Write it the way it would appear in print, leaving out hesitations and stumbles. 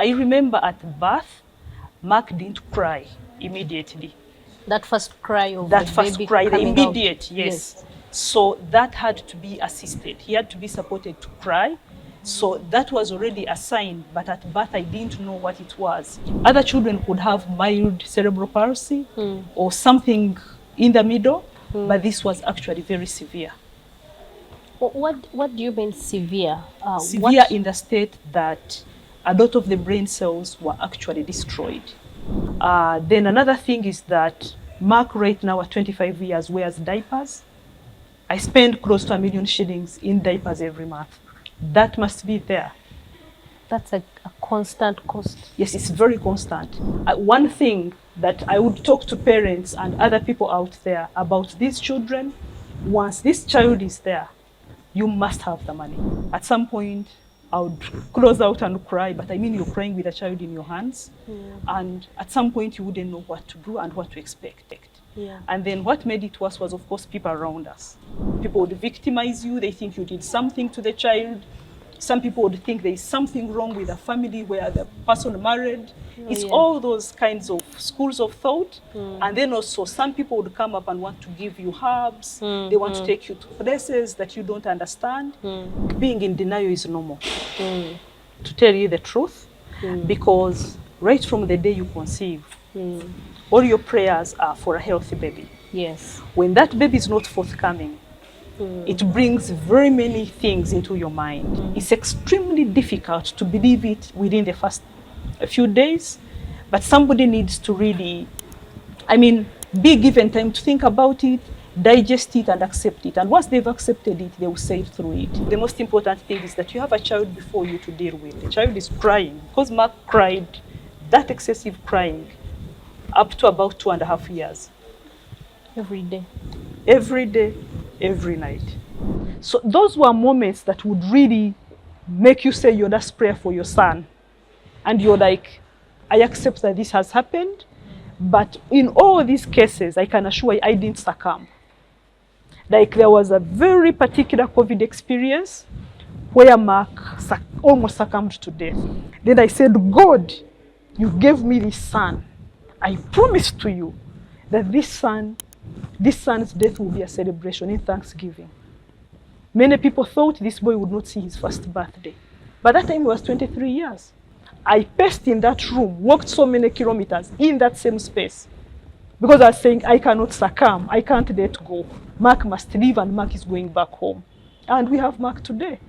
I remember at birth, Mark didn't cry immediately. That first cry of That the first baby cry, the coming immediate, out. yes. So that had to be assisted. He had to be supported to cry. So that was already a sign, but at birth I didn't know what it was. Other children could have mild cerebral palsy or something in the middle, but this was actually very severe. What do you mean severe? Severe in the state that a lot of the brain cells were actually destroyed. Then another thing is that Mark right now at 25 years wears diapers. I spend close to 1 million shillings in diapers every month. That must be there. That's a constant cost. Yes, it's very constant. One thing that I would talk to parents and other people out there about these children, once this child is there, you must have the money. At some point, I would close out and cry, but I mean you're crying with a child in your hands. And at some point, you wouldn't know what to do and what to expect. Yeah. And then what made it worse was, of course, people around us. People would victimize you. They think you did something to the child. Some people would think there is something wrong with the family where the person married. It's all those kinds of schools of thought. And then also some people would come up and want to give you herbs. They want to take you to places that you don't understand. Being in denial is normal, to tell you the truth, because right from the day you conceive, all your prayers are for a healthy baby. Yes. When that baby is not forthcoming, it brings very many things into your mind. It's extremely difficult to believe it within the first few days, but somebody needs to really, be given time to think about it, digest it and accept it. And once they've accepted it, they will sail through it. The most important thing is that you have a child before you to deal with. The child is crying. Because Mark cried, that excessive crying, up to about 2.5 years. Every day. Every day, every night. So those were moments that would really make you say your last prayer for your son. And you're like, I accept that this has happened, but in all these cases, I can assure you I didn't succumb. Like there was a very particular COVID experience where Mark almost succumbed to death. Then I said, God, you gave me this son. I promise to you that this son's death will be a celebration in Thanksgiving. Many people thought this boy would not see his first birthday. By that time, he was 23 years. I paced in that room, walked so many kilometers in that same space, because I was saying, I cannot succumb, I can't let go. Mark must leave, and Mark is going back home. And we have Mark today.